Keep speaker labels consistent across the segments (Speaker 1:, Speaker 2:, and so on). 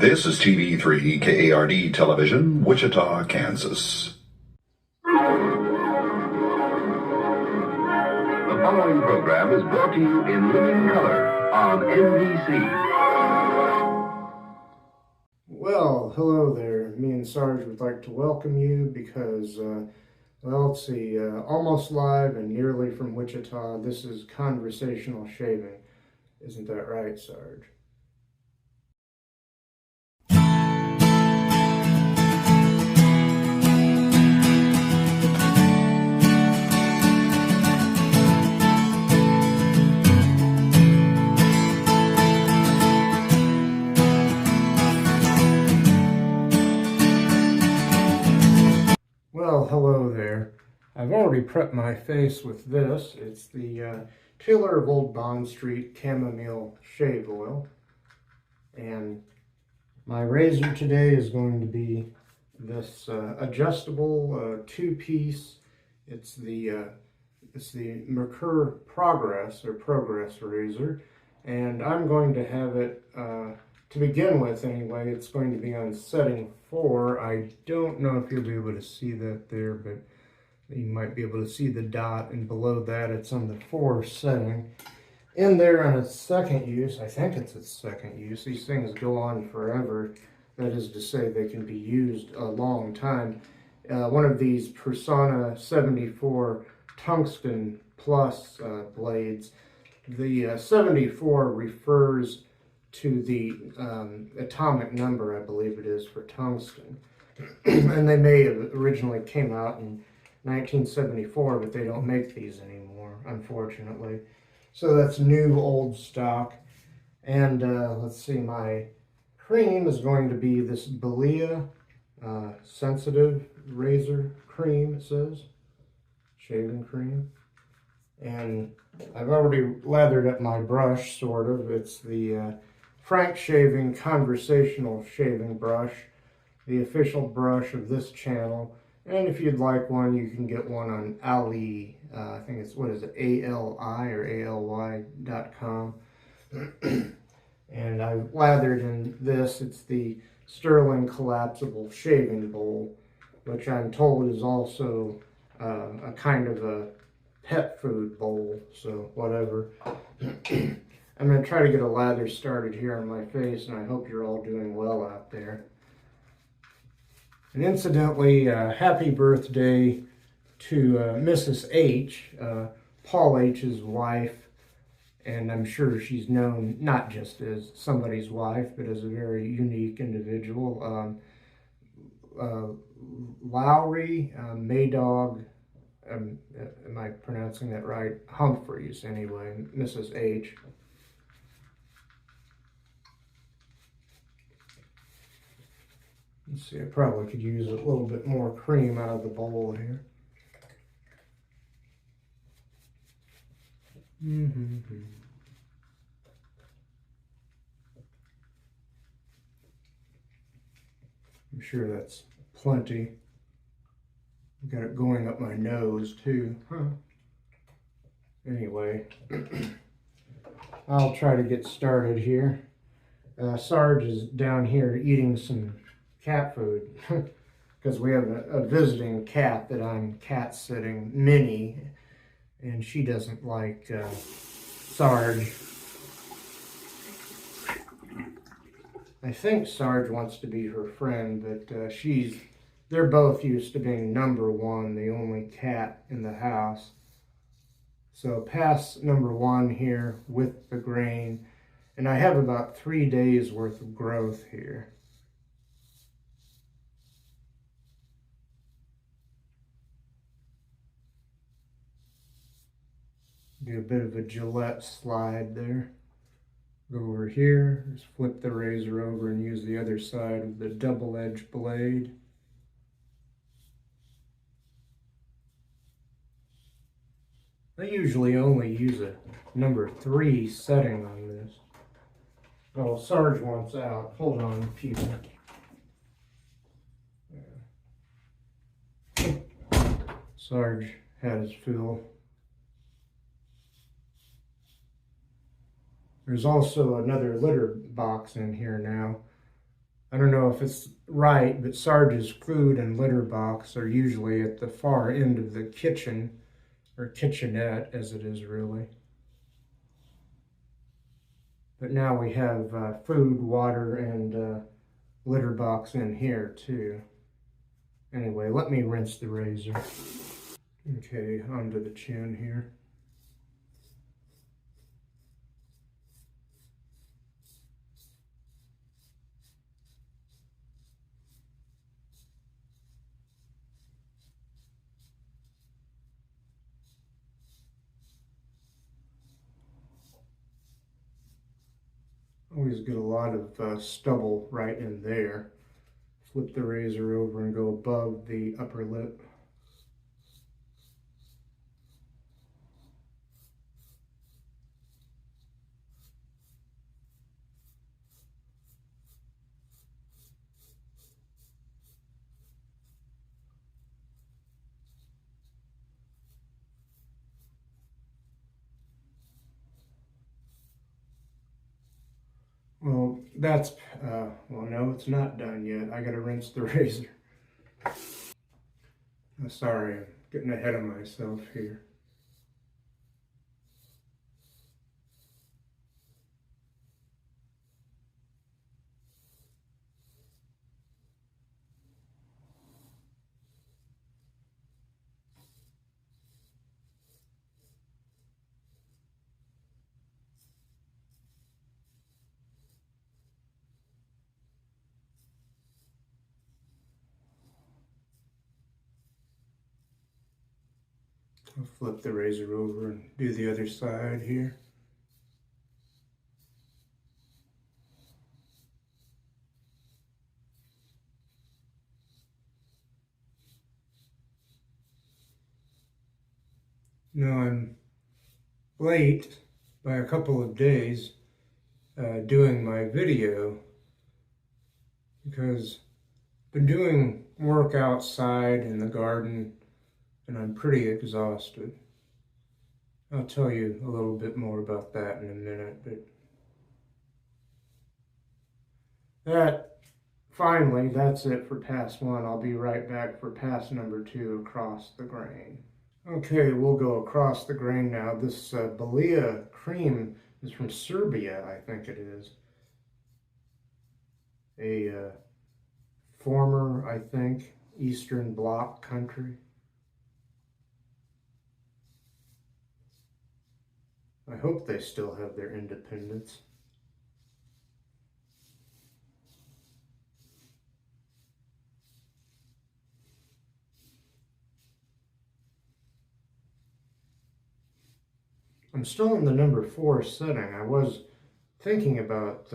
Speaker 1: This is TV3 KARD Television, Wichita, Kansas.
Speaker 2: The following program is brought to you in living color on NBC.
Speaker 3: Well, hello there. Me and Sarge would like to welcome you because, well, let's see, almost live and nearly from Wichita, this is Conversational Shaving. Isn't that right, Sarge? Well, hello there. I've already prepped my face with this. It's the Taylor of Old Bond Street Chamomile Shave Oil. And my razor today is going to be this adjustable two-piece. It's the Merkur Progress or Progress razor. And I'm going to have it, to begin with anyway, it's going to be on setting 4. I don't know if you'll be able to see that there, but you might be able to see the dot, and below that it's on the 4 setting. In there on its second use, I think it's its second use, these things go on forever. That is to say, they can be used a long time. One of these Personna 74 tungsten plus blades. The 74 refers to the atomic number, I believe it is, for tungsten. And they may have originally came out in 1974, but they don't make these anymore, unfortunately. So that's new old stock. And let's see, my cream is going to be this Belea Sensitive razor cream, it says. Shaving cream. And I've already lathered up my brush, sort of. It's the Frank Shaving Conversational Shaving brush, the official brush of this channel. And if you'd like one, you can get one on Ali, I think it's, what is it, ALI or ALY.com. And I've lathered in this. It's the Stirling collapsible shaving bowl, which I'm told is also a kind of a pet food bowl, so whatever. I'm going to try to get a lather started here on my face, and I hope you're all doing well out there. And incidentally, happy birthday to Mrs. H, Paul H's wife, and I'm sure she's known not just as somebody's wife, but as a very unique individual. Lowry, Maydog, am I pronouncing that right? Humphreys, anyway, Mrs. H. Let's see, I probably could use a little bit more cream out of the bowl here. I'm sure that's plenty. Got it going up my nose too, huh? Anyway, I'll try to get started here. Sarge is down here eating some cat food because we have a visiting cat that I'm cat sitting, Minnie, and she doesn't like Sarge. I think Sarge wants to be her friend, but they're both used to being number 1, the only cat in the house. So past number 1 here with the grain, and I have about 3 days worth of growth here. Do a bit of a Gillette slide there. Go over here, just flip the razor over and use the other side of the double-edged blade. I usually only use a number 3 setting on this. Oh, Sarge wants out. Hold on, people. Sarge had his fill. There's also another litter box in here now. I don't know if it's right, but Sarge's food and litter box are usually at the far end of the kitchen, or kitchenette as it is really. But now we have food, water, and litter box in here too. Anyway, let me rinse the razor. Okay, onto the chin here. Always get a lot of stubble right in there. Flip the razor over and go above the upper lip. Well, that's, well, no, it's not done yet. I gotta rinse the razor. Oh, sorry, I'm getting ahead of myself here. I'll flip the razor over and do the other side here. Now I'm late by a couple of days doing my video because I've been doing work outside in the garden and I'm pretty exhausted. I'll tell you a little bit more about that in a minute, but finally, that's it for pass 1. I'll be right back for pass number 2, across the grain. Okay, we'll go across the grain now. This Belea cream is from Serbia, I think it is. A former, I think, Eastern Bloc country. I hope they still have their independence. I'm still in the number 4 setting. I was thinking about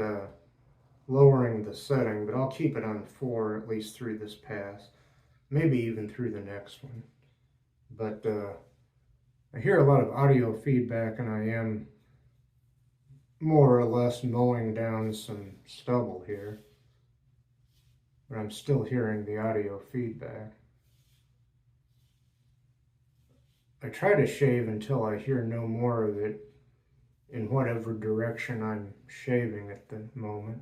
Speaker 3: lowering the setting, but I'll keep it on 4 at least through this pass, maybe even through the next one. But I hear a lot of audio feedback, and I am more or less mowing down some stubble here, but I'm still hearing the audio feedback. I try to shave until I hear no more of it in whatever direction I'm shaving at the moment.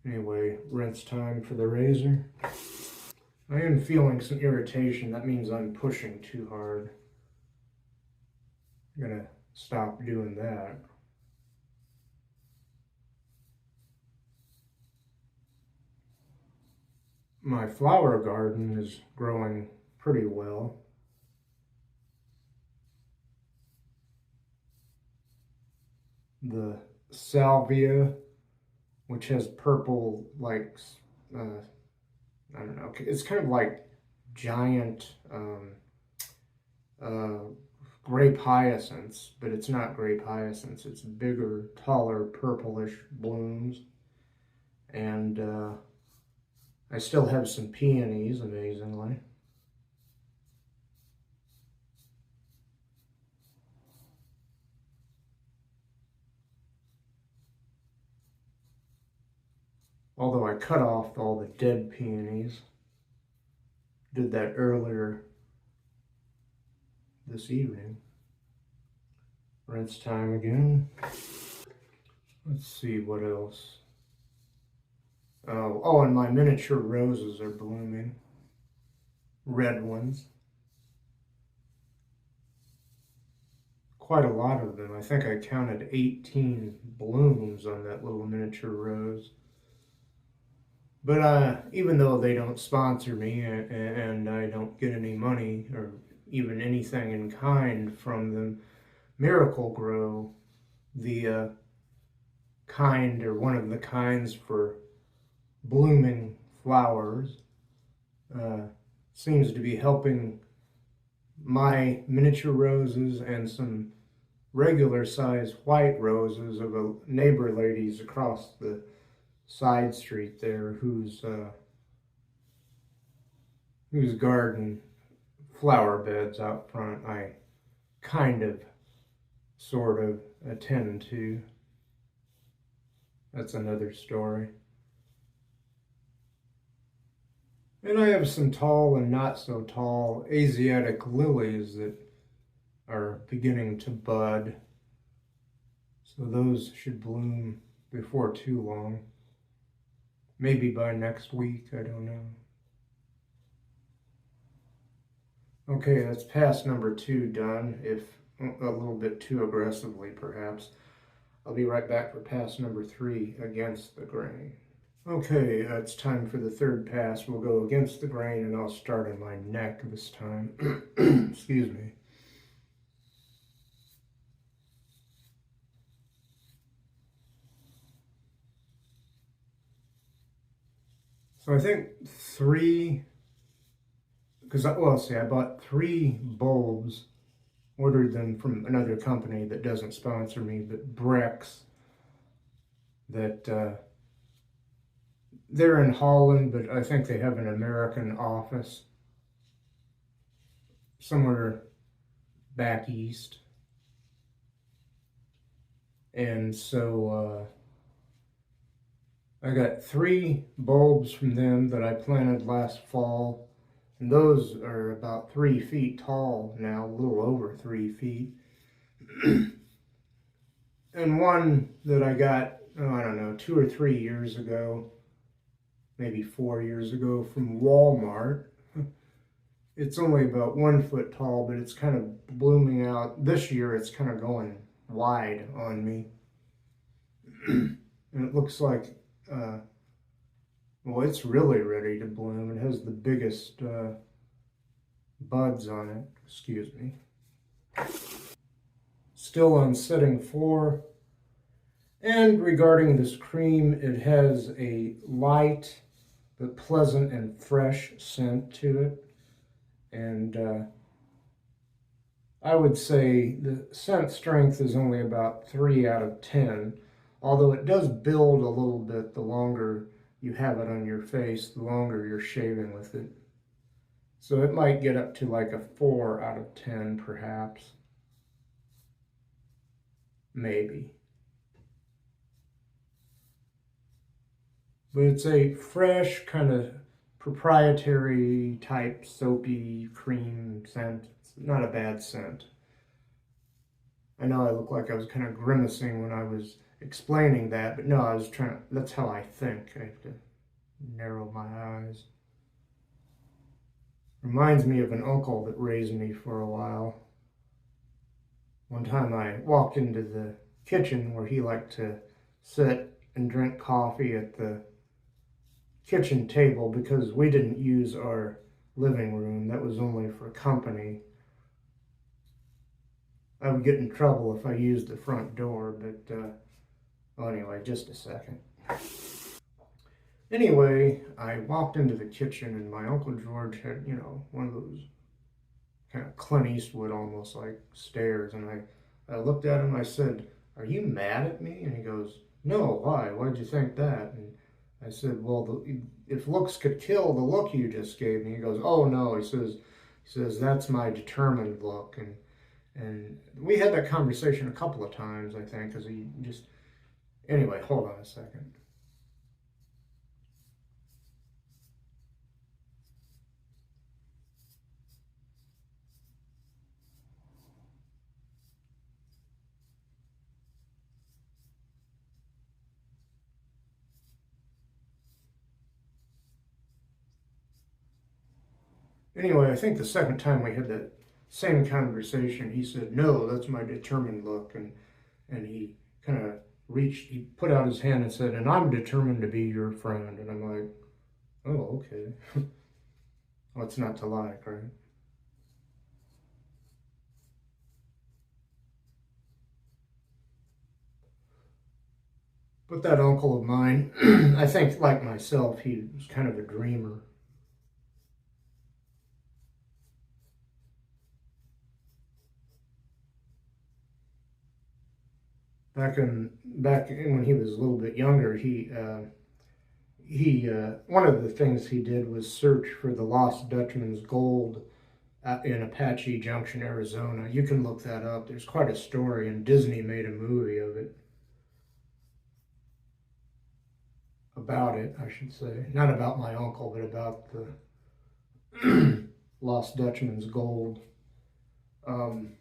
Speaker 3: Anyway, rinse time for the razor. I am feeling some irritation. That means I'm pushing too hard. I'm gonna stop doing that. My flower garden is growing pretty well. The salvia, which has purple, like, I don't know, it's kind of like giant grape hyacinths, but it's not grape hyacinths. It's bigger, taller, purplish blooms. And I still have some peonies, amazingly. Although I cut off all the dead peonies. Did that earlier this evening. rinse time again. Let's see what else. Oh, and my miniature roses are blooming. Red ones. Quite a lot of them. I think I counted 18 blooms on that little miniature rose. But even though they don't sponsor me and I don't get any money or even anything in kind from them, Miracle Grow, the kind or one of the kinds for blooming flowers, seems to be helping my miniature roses and some regular size white roses of a neighbor ladies across the side street there whose garden flower beds out front I kind of sort of attend to. That's another story. And I have some tall and not so tall Asiatic lilies that are beginning to bud. So those should bloom before too long. Maybe by next week, I don't know. Okay, that's pass number 2 done, if a little bit too aggressively perhaps. I'll be right back for pass number 3, against the grain. Okay, it's time for the third pass. We'll go against the grain and I'll start on my neck this time. Excuse me. So I think 3, because, well, see, I bought 3 bulbs, ordered them from another company that doesn't sponsor me, but Brex, that they're in Holland, but I think they have an American office somewhere back east. And so I got 3 bulbs from them that I planted last fall, and those are about 3 feet tall now, a little over 3 feet. And one that I got, I don't know, 2 or 3 years ago, maybe 4 years ago, from Walmart. It's only about 1 foot tall, but it's kind of blooming out. This year it's kind of going wide on me. And it looks like, well, it's really ready to bloom. It has the biggest buds on it. Excuse me. Still on setting 4. And regarding this cream, it has a light but pleasant and fresh scent to it. And I would say the scent strength is only about 3 out of 10, although it does build a little bit the longer you have it on your face, the longer you're shaving with it. So it might get up to like a 4 out of 10 perhaps. Maybe. But it's a fresh, kind of proprietary type soapy cream scent. It's not a bad scent. I know I look like I was kind of grimacing when I was explaining that, but no, I was trying to, that's how I think. I have to narrow my eyes. Reminds me of an uncle that raised me for a while. One time I walked into the kitchen where he liked to sit and drink coffee at the kitchen table because we didn't use our living room. That was only for company. I would get in trouble if I used the front door, but well, anyway, just a second. Anyway, I walked into the kitchen and my Uncle George had, you know, one of those kind of Clint Eastwood almost like stares, and I looked at him, I said, "Are you mad at me?" And he goes, "No, why? Why'd you think that?" And I said, "Well, if looks could kill, the look you just gave me." He goes, "Oh no," he says, "That's my determined look." And we had that conversation a couple of times, I think, because he just, anyway, hold on a second. Anyway, I think the second time we had that same conversation, he said, "No, that's my determined look," and he kind of he put out his hand and said, "And I'm determined to be your friend." And I'm like, "Oh, okay." What's not to like, right? But that uncle of mine, I think, like myself, he was kind of a dreamer. Back in when he was a little bit younger, he one of the things he did was search for the lost Dutchman's gold in Apache Junction, Arizona. You can look that up. There's quite a story, and Disney made a movie of it. About it, I should say. Not about my uncle, but about the lost Dutchman's gold. Um,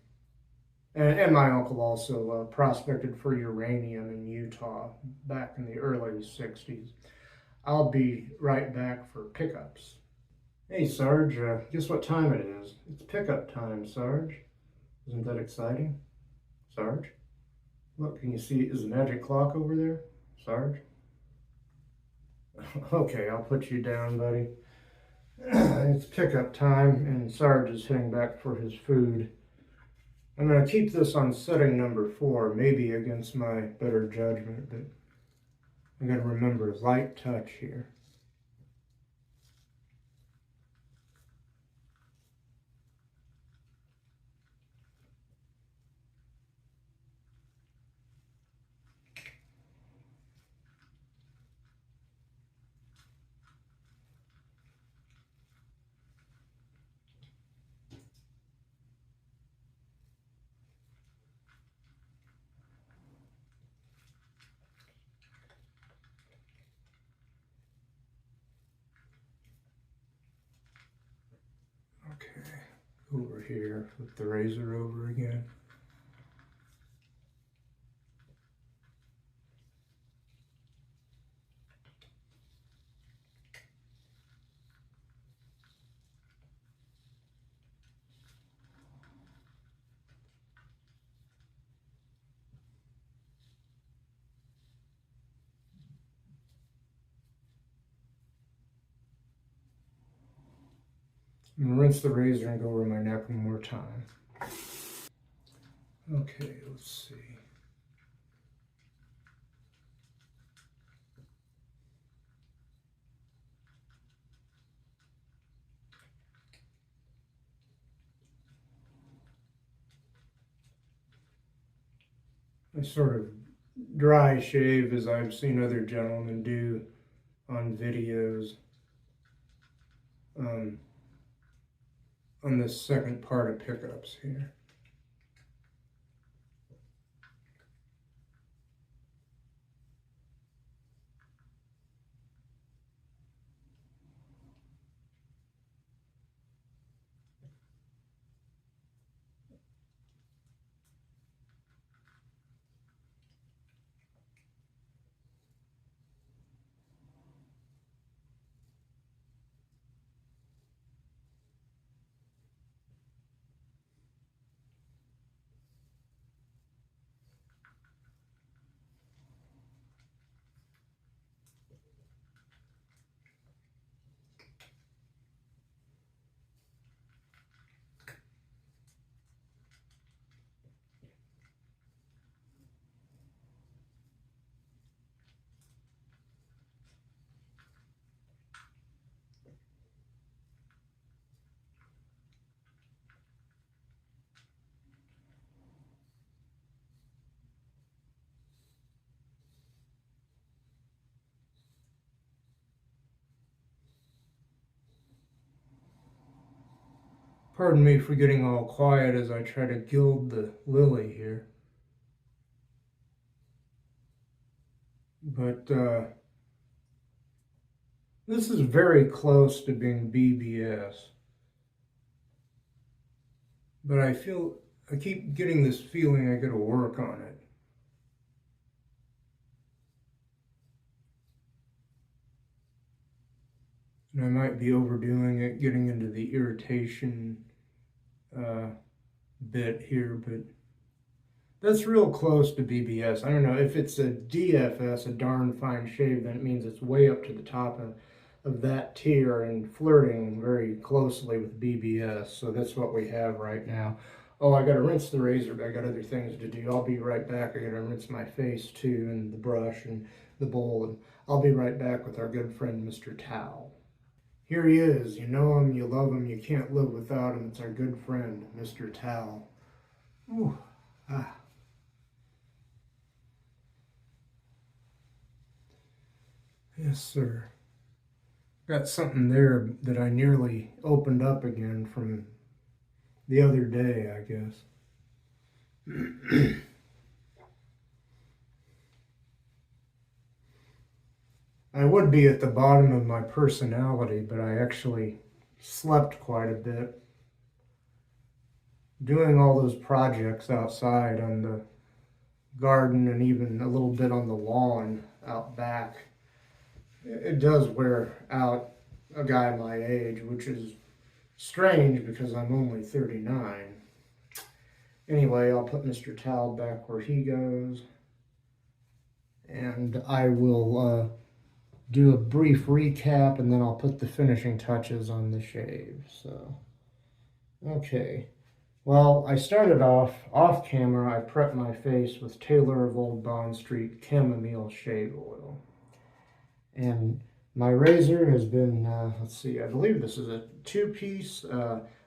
Speaker 3: and my uncle also prospected for uranium in Utah back in the early 60s. I'll be right back for pickups. Hey, Sarge, guess what time it is? It's pickup time, Sarge. Isn't that exciting? Sarge? Look, can you see, is the magic clock over there? Sarge? Okay, I'll put you down, buddy. It's pickup time, and Sarge is heading back for his food. I'm going to keep this on setting number 4, maybe against my better judgment, but I'm going to remember light touch here. Okay, over here, flip the razor over again. I'm going to rinse the razor and go over my neck one more time. Okay, let's see. I sort of dry shave as I've seen other gentlemen do on videos on this second part of pickups here. Pardon me for getting all quiet as I try to gild the lily here. But this is very close to being BBS. But I keep getting this feeling I gotta work on it. And I might be overdoing it, getting into the irritation bit here, but that's real close to BBS. I don't know, if it's a DFS, a darn fine shave, then it means it's way up to the top of that tier and flirting very closely with BBS. So that's what we have right now. Oh, I gotta rinse the razor, but I got other things to do. I'll be right back. I gotta rinse my face too, and the brush and the bowl, and I'll be right back with our good friend, Mr. Towel. Here he is. You know him, you love him, you can't live without him. It's our good friend, Mr. Towel. Ooh, ah. Yes, sir. Got something there that I nearly opened up again from the other day, I guess. I would be at the bottom of my personality, but I actually slept quite a bit. Doing all those projects outside on the garden and even a little bit on the lawn out back, it does wear out a guy my age, which is strange because I'm only 39. Anyway, I'll put Mr. Towel back where he goes, and I will do a brief recap, and then I'll put the finishing touches on the shave. So, okay. Well, I started off camera. I prepped my face with Taylor of Old Bond Street Chamomile Shave Oil. And my razor has been, let's see, I believe this is a 2-piece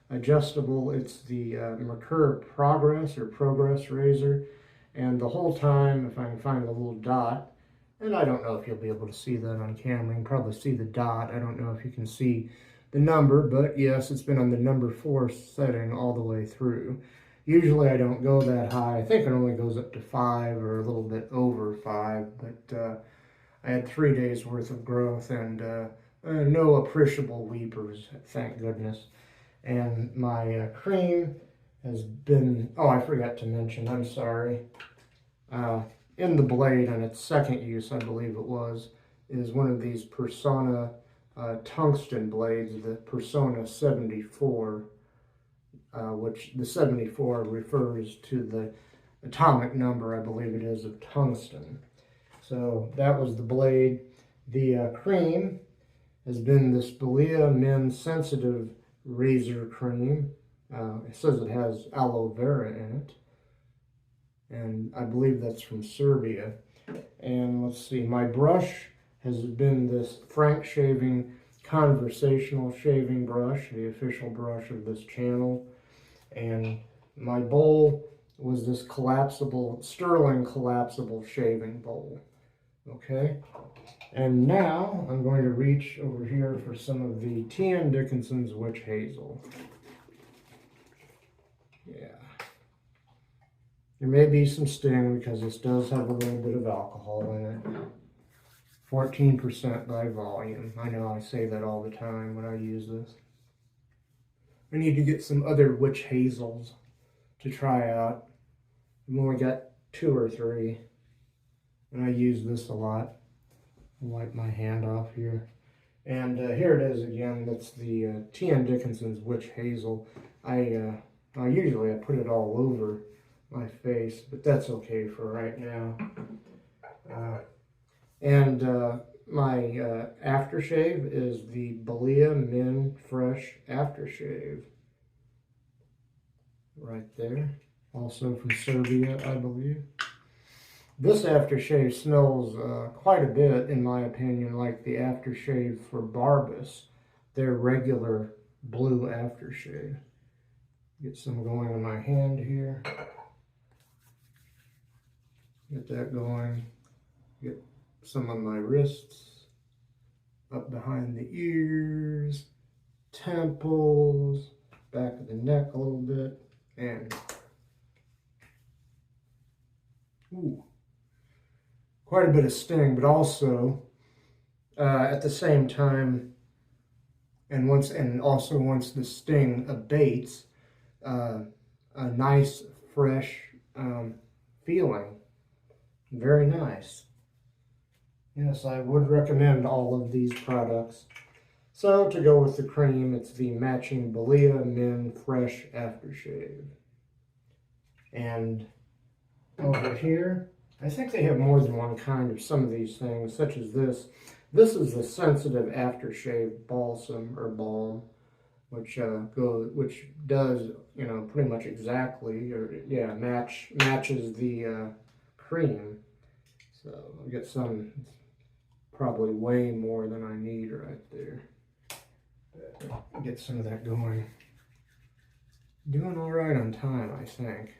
Speaker 3: adjustable. It's the Merkur Progress razor. And the whole time, if I can find the little dot, and I don't know if you'll be able to see that on camera. You can probably see the dot. I don't know if you can see the number, but yes, it's been on the number 4 setting all the way through. Usually I don't go that high. I think it only goes up to 5 or a little bit over 5, but I had 3 days worth of growth and no appreciable weepers, thank goodness. And my cream has been, oh, I forgot to mention, I'm sorry. In the blade, on its second use, I believe it was, is one of these Personna tungsten blades, the Personna 74, which the 74 refers to the atomic number, I believe it is, of tungsten. So that was the blade. The cream has been this Belea Sensitive razor cream. It says it has aloe vera in it, and I believe that's from Serbia. And let's see, my brush has been this Frank Shaving Conversational Shaving brush, the official brush of this channel. And my bowl was this collapsible, Stirling collapsible shaving bowl. Okay, and now I'm going to reach over here for some of the Dickinson's Witch Hazel. Yeah. There may be some sting because this does have a little bit of alcohol in it. 14% by volume. I know I say that all the time when I use this. I need to get some other witch hazels to try out. I've only got 2 or 3. And I use this a lot. I'll wipe my hand off here. And here it is again. That's the Dickinson's Witch Hazel. Usually I put it all over my face, but that's okay for right now. My aftershave is the Belea Fresh Aftershave. Right there. Also from Serbia, I believe. This aftershave smells quite a bit, in my opinion, like the aftershave for Barbas, their regular blue aftershave. Get some going on my hand here. Get that going. Get some on my wrists, up behind the ears, temples, back of the neck a little bit, and ooh. Quite a bit of sting, but also at the same time, and once the sting abates, a nice fresh feeling. Very nice. Yes, I would recommend all of these products. So to go with the cream, it's the matching Belea Men Fresh Aftershave. And over here, I think they have more than one kind of some of these things, such as this. This is the Sensitive Aftershave Balsam or Balm, which does, you know, pretty much exactly, or yeah, matches the cream. So I'll get some, probably way more than I need right there. But get some of that going. Doing all right on time, I think.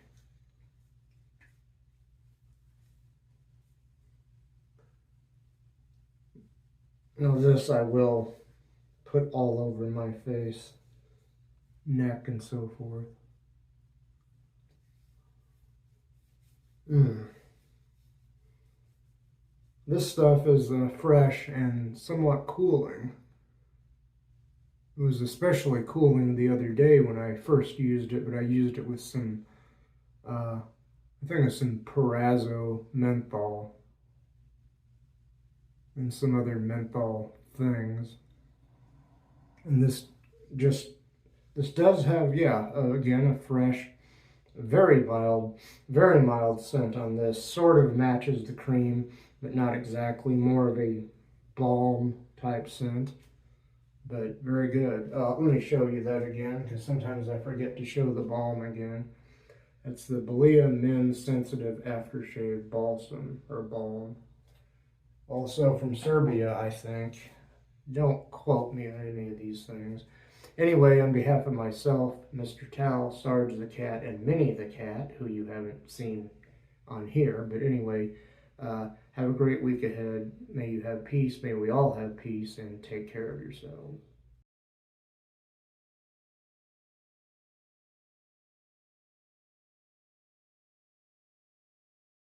Speaker 3: Now this I will put all over my face, neck, and so forth. This stuff is fresh and somewhat cooling. It was especially cooling the other day when I first used it, but I used it with some, I think it's some Perazzo menthol and some other menthol things. And this does have, yeah, again, a fresh, very mild scent on this. Sort of matches the cream, but not exactly. More of a balm type scent, but very good. Let me show you that again, because sometimes I forget to show the balm again. It's the Belea Men Sensitive Aftershave Balsam, or Balm. Also from Serbia, I think. Don't quote me on any of these things. Anyway, on behalf of myself, Mr. Tal, Sarge the Cat, and Minnie the Cat, who you haven't seen on here, but anyway, have a great week ahead. May you have peace, may we all have peace, and take care of yourselves.